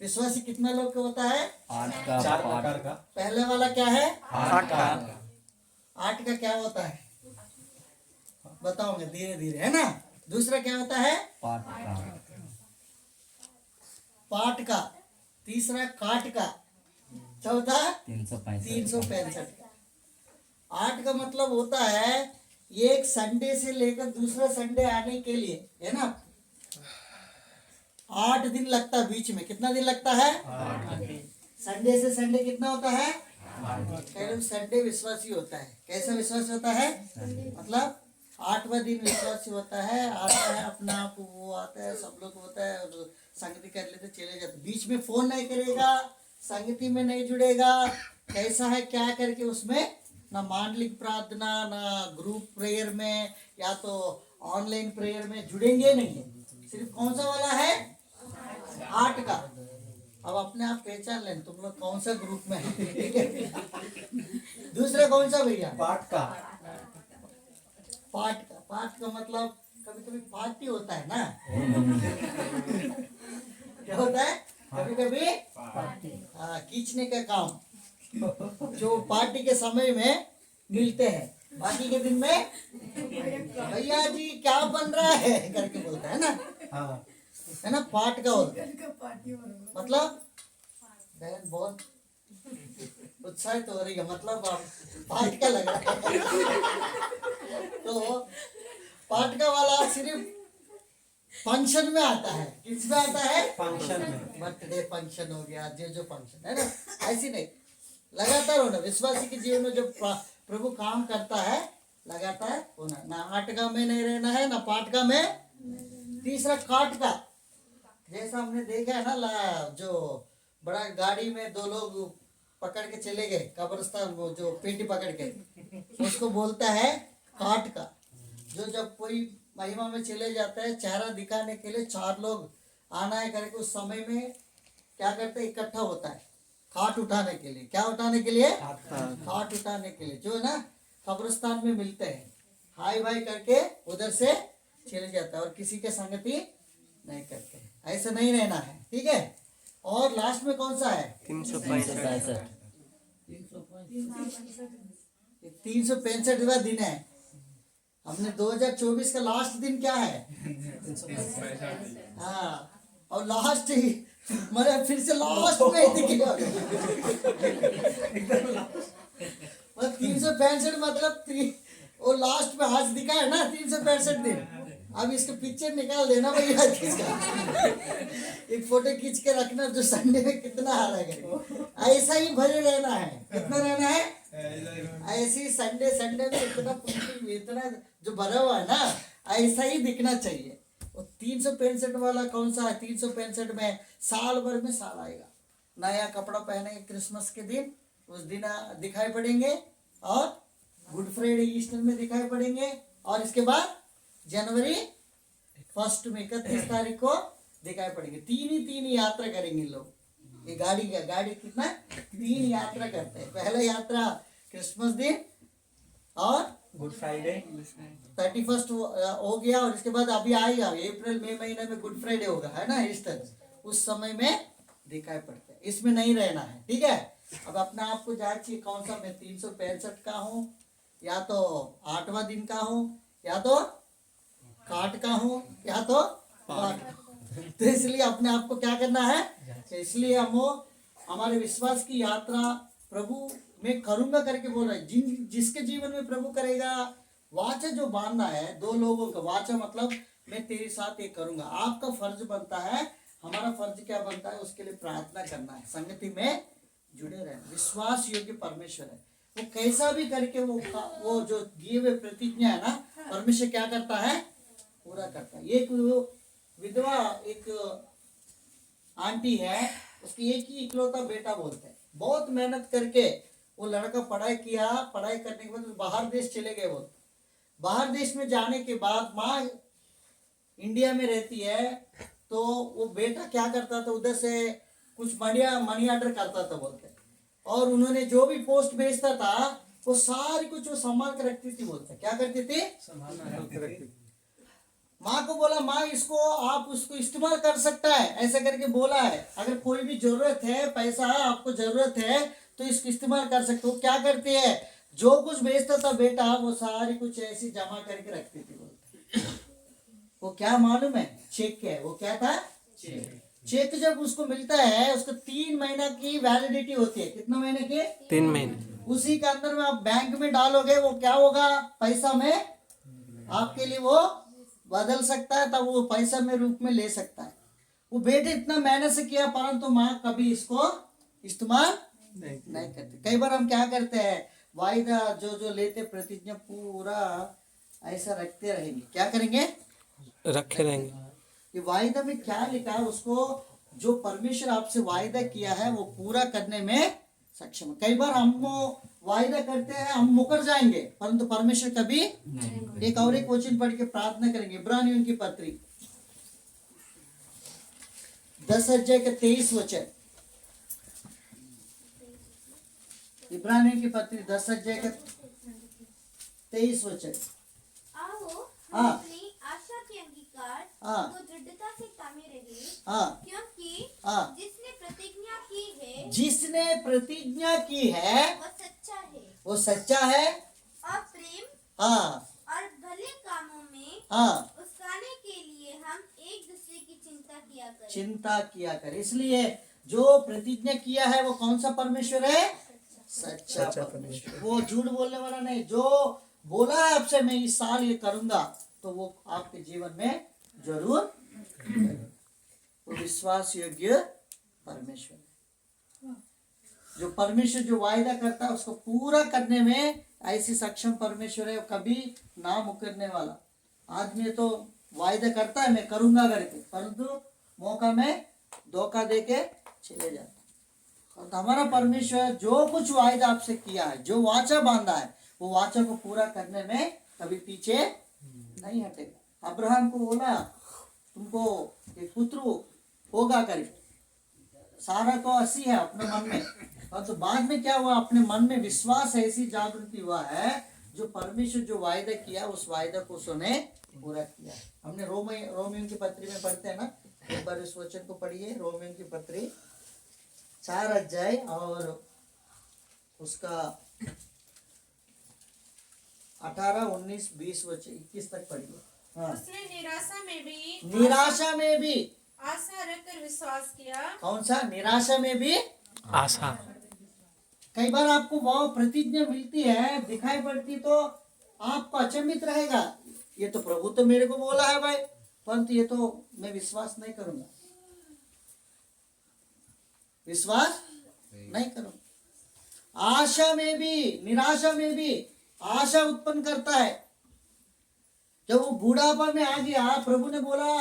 विश्वासी कितना लोग का होता है? 8 का 4 प्रकार का। पहले वाला क्या है? 8 का 8 का क्या होता है बताओगे धीरे धीरे, है ना। दूसरा क्या होता है? 5 का पाठ का। तीसरा काट का। चौथा 365 का। 8 का मतलब होता है एक संडे से लेकर दूसरा संडे आने के लिए, है ना। 8 दिन लगता है बीच में। कितना दिन लगता है? संडे से संडे कितना होता है? कह लो संडे विश्वासी होता है। कैसा विश्वासी होता है? मतलब 8वां दिन विश्वासी होता है। आता है अपना आप, वो आता है, सब लोग होता है और संगति कर लेते चले जाते। बीच में फोन नहीं करेगा, संगति में नहीं जुड़ेगा। कैसा है क्या करके उसमें ना मांडलिक प्रार्थना ना ग्रुप प्रेयर में या तो ऑनलाइन प्रेयर में जुड़ेंगे नहीं। सिर्फ कौन सा वाला है? 8 का। अब अपने आप पहचान लें तुम लोग कौन सा ग्रुप में है, ठीक है। दूसरा कौन सा भैया? पाठ का। पाठ का। पाठ का मतलब कभी कभी पार्टी होता है ना। क्या होता है? कभी कभी हाँ, खींचने का काम जो पार्टी के समय में मिलते हैं, बाकी के दिन में भैया जी क्या बन रहा है करके बोलता है ना, हाँ। है ना। पाठ का होता है मतलब बहन बहुत उत्साहित हो रही है, मतलब आप पाठ का लग रहा है। तो पाठ का वाला सिर्फ फंक्शन में आता है। किस में आता है? फंक्शन में। बर्थडे फंक्शन हो गया, जो फंक्शन है ना, ऐसी नहीं। लगातार होना विश्वासी के जीवन में जब प्रभु काम करता है लगातार होना। ना 8 का में नहीं रहना है ना 5 का में। तीसरा काट का। जैसा हमने देखा है ना, जो बड़ा गाड़ी में 2 लोग पकड़ के चले गए कब्रिस्तान, वो जो पेटी पकड़ के, उसको बोलता है काट का। जो जब कोई महिमा में चले जाता है चेहरा दिखाने के लिए 4 लोग आना है करके उस समय में क्या करते हैं? इकट्ठा होता है खाट उठाने के लिए। क्या उठाने के लिए? खाट उठाने के लिए। जो है ना कब्रिस्तान में मिलते हैं, हाय भाई करके उधर से चले जाता है और किसी के संगति नहीं करते। ऐसा नहीं रहना है, ठीक है। और लास्ट में कौन सा है? 365 365वां दिन है। हमने 2024 का लास्ट दिन क्या है? हाँ, और लास्ट ही मतलब फिर से लास्ट में ही दिखेगा। मतलब 365 मतलब वो लास्ट में आज दिखा है ना 365 दिन। अब इसका पिक्चर निकाल देना भैया किसका। एक फोटो खींच के रखना जो संडे में कितना आ रहा है। ऐसा ही भरे रहना है। कितना रहना है? ऐसी संडे में इतना जो भरा हुआ है ना ऐसा ही दिखना चाहिए। और 365 वाला कौन सा है? 365 में साल भर में साल आएगा। नया कपड़ा पहनेंगे क्रिसमस के दिन, उस दिन दिखाई पड़ेंगे। और गुड फ्राइडे ईस्टर में दिखाई पड़ेंगे। और इसके बाद जनवरी 1 में 31 तारीख को दिखाई पड़ेंगे। तीन ही यात्रा करेंगे लोग। ये गाड़ी कितना 3 यात्रा करते हैं। पहला यात्रा क्रिसमस दिन और गुड फ्राइडे 31 हो गया। और इसके बाद अभी आएगा अप्रैल मई महीने में गुड फ्राइडे होगा, है ना, ईस्टर। उस समय में दिखाई पड़ता है। इसमें नहीं रहना है, ठीक है। अब अपना आपको जांच चाहिए कौन सा मैं 365 का हूँ, या तो 8वां दिन का हूँ, या तो काट का हूँ, या तो पाठ का। तो इसलिए अपने आप को क्या करना है? इसलिए हम हमारे विश्वास की यात्रा प्रभु मैं करूंगा करके बोल रहे हैं। जिसके जीवन में प्रभु करेगा वाचा जो बांधना है 2 लोगों का। वाचा मतलब मैं तेरे साथ ये करूंगा। आपका फर्ज बनता है, हमारा फर्ज क्या बनता है? उसके लिए प्रार्थना करना है, संगति में जुड़े रहना। विश्वास योग्य परमेश्वर है, वो कैसा भी करके वो जो दिए हुए प्रतिज्ञा है ना परमेश्वर क्या करता है? पूरा करता है। एक विधवा एक आंटी है, उसकी एक ही इकलौता बेटा बोलते हैं। बहुत मेहनत करके वो लड़का पढ़ाई किया, पढ़ाई करने के बाद बाहर देश चले गए। वो बाहर देश में जाने के बाद माँ इंडिया में रहती है, तो वो बेटा क्या करता था? उधर से कुछ मनी ऑर्डर करता था बोलते। और उन्होंने जो भी पोस्ट भेजता था वो सारी कुछ वो संभाल कर रखती थी बोलते। क्या करती थी? माँ को बोला माँ इसको आप उसको इस्तेमाल कर सकता है, ऐसा करके बोला है। अगर कोई भी जरूरत है, पैसा आपको जरूरत है तो इसको इस्तेमाल कर सकते हो। क्या करते हैं, जो कुछ बेचता था बेटा वो सारी कुछ ऐसी जमा करके रखती थी। बोलते वो क्या मालूम है, चेक है। वो क्या था, चेक। जब उसको मिलता है उसको 3 महीना की वैलिडिटी होती है। कितना महीने की, 3 महीने। उसी के अंदर में आप बैंक में डालोगे वो क्या होगा, पैसा में आपके लिए वो बदल सकता है, तब वो पैसा में रूप में ले सकता है। वो बेटे इतना मेहनत से किया परंतु माँ कभी इसको इस्तेमाल नहीं करते। कई बार हम क्या करते हैं, वायदा जो लेते प्रतिज्ञा पूरा ऐसा रखते रहेंगे। क्या करेंगे, रखे रहेंगे। कि वायदा में क्या लिखा है, उसको जो परमेश्वर आपसे वायदा किया है वो पूरा करने में सक्षम है। कई बार हम वायदा करते हैं, हम मुकर जाएंगे परंतु परमेश्वर कभी एक और एक वचन पढ़ के प्रार्थना करेंगे। इब्रानियों की पत्री 10 अध्याय के 23 वचन। इब्रानियों की पत्री 10 अध्याय के 23 वचन। आओ हम हाँ। अपनी आशा के अंगीकार हाँ। को दृढ़ता से थामे रहे, हाँ क्योंकि हाँ, जिसने प्रतिज्ञा की है जिसने प्रतिज्ञा की है वह सच्चा है वो सच्चा है। और प्रेम हाँ और भले कामों में हाँ, उस्काने के लिए हम एक दूसरे की चिंता किया करें। चिंता किया कर। इसलिए जो प्रतिज्ञा किया है वो कौन सा परमेश्वर है, सच्चा परमेश्वर। वो झूठ बोलने वाला नहीं। जो बोला है आपसे मैं इस साल ये करूंगा तो वो आपके जीवन में जरूर वो विश्वास योग्य परमेश्वर है। जो परमेश्वर जो वायदा करता है उसको पूरा करने में ऐसी सक्षम परमेश्वर है, कभी ना मुकरने वाला। आदमी तो वायदा करता है मैं करूंगा करके, परंतु मौका में धोखा दे के चले जाता है। और हमारा परमेश्वर जो कुछ वायदा आपसे किया है, जो वाचा बांधा है, वो वाचा को पूरा करने में कभी पीछे नहीं हटेगा। अब्राहम को बोला तुमको एक पुत्र होगा करके, सारा को 80 है अपने मन में, और तो बाद में क्या हुआ, अपने मन में विश्वास ऐसी जागृति हुआ है, जो परमेश्वर जो वायदा किया उस वायदा को उसने पूरा किया। हमने रोमियों की पत्री में पढ़ते हैं ना, एक बार इस वचन को पढ़िए। रोमियों की पत्री 4 अध्याय और उसका 18, 19, 20 वचन 21 तक पढ़िए। हाँ। उसने निराशा में भी निराशा में भी आशा रखकर विश्वास किया। कौन सा, निराशा में भी आशा। कई बार आपको वो प्रतिज्ञा मिलती है, दिखाई पड़ती, तो आपको अचंभित रहेगा, ये तो प्रभु तो मेरे को बोला है भाई, परंतु ये तो मैं विश्वास नहीं करूंगा, विश्वास नहीं करूंगा। आशा में भी, निराशा में भी आशा उत्पन्न करता है। जब वो बुढ़ापा में आ गया, प्रभु ने बोला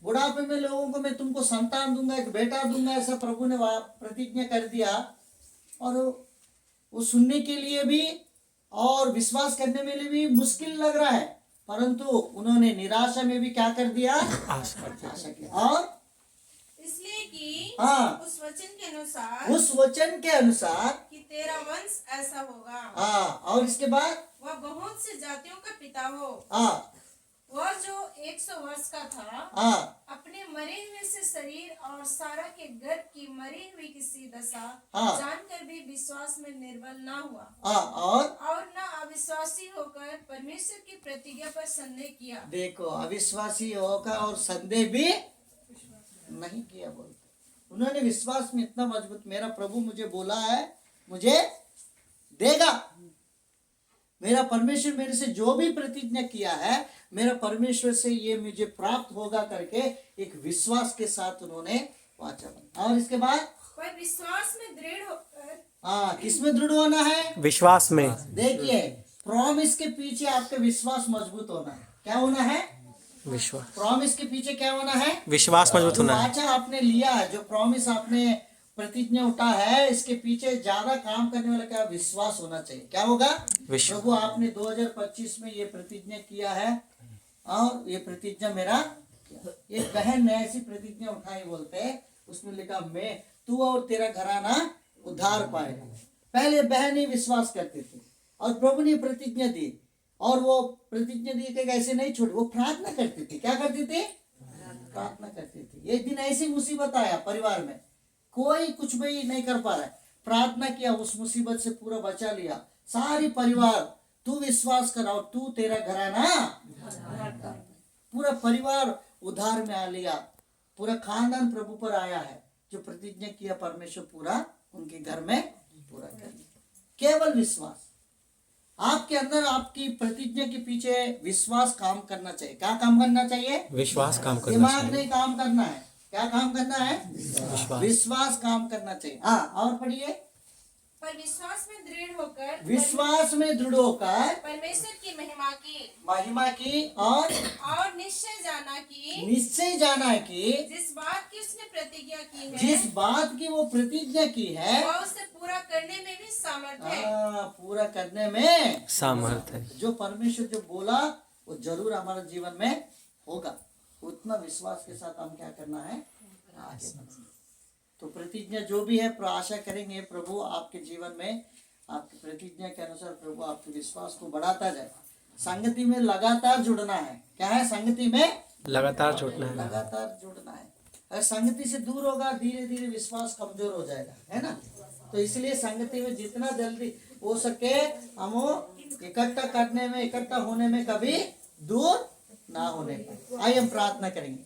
बुढ़ापे में लोगों को मैं तुमको संतान दूंगा, एक बेटा दूंगा, ऐसा प्रभु ने प्रतिज्ञा कर दिया। और वो सुनने के लिए भी और विश्वास करने में भी मुश्किल लग रहा है, परंतु उन्होंने निराशा में भी क्या कर दिया, आशा किया। और इसलिए कि हाँ, उस वचन के अनुसार, उस वचन के अनुसार कि तेरा वंश ऐसा होगा, हाँ, और इसके बाद वह बहुत से जातियों का पिता हो। हाँ वह जो 100 वर्ष का था, हाँ अपने मरे हुए से शरीर और सारा के गर्भ की मरी हुई किसी दशा हाँ। जानकर भी विश्वास में निर्बल ना हुआ हाँ, और न अविश्वासी होकर परमेश्वर की प्रतिज्ञा पर संदेह किया। देखो, अविश्वासी होकर और संदेह भी नहीं किया। बोलते उन्होंने विश्वास में इतना मजबूत, मेरा प्रभु मुझे बोला है मुझे देगा, मेरा परमेश्वर मेरे से जो भी प्रतिज्ञा किया है मेरा परमेश्वर से ये मुझे प्राप्त होगा करके एक विश्वास के साथ उन्होंने वाचा बना। और इसके बाद वह विश्वास में दृढ़ होकर, हाँ, किसमें दृढ़ होना है, विश्वास में। देखिए प्रॉमिस के पीछे आपका विश्वास मजबूत होना है। क्या होना है, विश्वास। प्रॉमिस के पीछे क्या होना है, विश्वास मजबूत जो होना है। वाचा आपने लिया है, जो प्रॉमिस आपने प्रतिज्ञा उठा है, इसके पीछे ज्यादा काम करने वाला क्या, विश्वास होना चाहिए। क्या होगा, प्रभु आपने 2025 में ये प्रतिज्ञा किया है और ये प्रतिज्ञा मेरा, एक बहन ने ऐसी प्रतिज्ञा उठाई, बोलते उसमें लिखा मैं, तू और तेरा घराना उद्धार पाएगा। पहले बहन ही विश्वास करते थे और प्रभु ने प्रतिज्ञा दी, और वो प्रतिज्ञा दी कि ऐसे नहीं छोड़, वो प्रार्थना करती थी। क्या करती थी? प्रार्थना करती थी। एक दिन ऐसी मुसीबत आया परिवार में, कोई कुछ भी नहीं कर पा रहा है, प्रार्थना किया, उस मुसीबत से पूरा बचा लिया सारी परिवार। तू विश्वास कर और तू तेरा घराना, पूरा परिवार उद्धार में आ लिया, पूरा खानदान प्रभु पर आया है। जो प्रतिज्ञा किया परमेश्वर पूरा उनके घर में पूरा कर दिया। केवल विश्वास आपके अंदर, आपकी प्रतिज्ञा के पीछे विश्वास काम करना चाहिए। क्या काम करना चाहिए? विश्वास काम करना दिमाग चाहिए। नहीं काम करना है। क्या काम करना है? विश्वास। विश्वास काम करना चाहिए। हाँ, और पढ़िए। पर विश्वास में दृढ़ होकर विश्वास में दृढ़ होकर परमेश्वर की महिमा की और निश्चय जाना कि निश्चय जाना है कि जिस बात की उसने प्रतिज्ञा की है जिस बात की वो प्रतिज्ञा की है वह उसे पूरा करने में भी समर्थ है। पूरा करने में सामर्थ है। जो परमेश्वर जो बोला वो जरूर हमारे जीवन में होगा। उतना विश्वास के साथ हम क्या करना है? आगे बढ़ना। तो प्रतिज्ञा जो भी है, आशा करेंगे प्रभु आपके जीवन में आपकी प्रतिज्ञा के अनुसार प्रभु आपके विश्वास को बढ़ाता जाए। संगति में लगातार जुड़ना है। क्या है? संगति में लगातार जुड़ना है। लगातार जुड़ना है। अगर संगति से दूर होगा, धीरे धीरे विश्वास कमजोर हो जाएगा, है ना? तो इसलिए संगति में जितना जल्दी हो सके हम इकट्ठा करने में, इकट्ठा होने में कभी दूर ना होने पाए। आइए हम प्रार्थना करेंगे।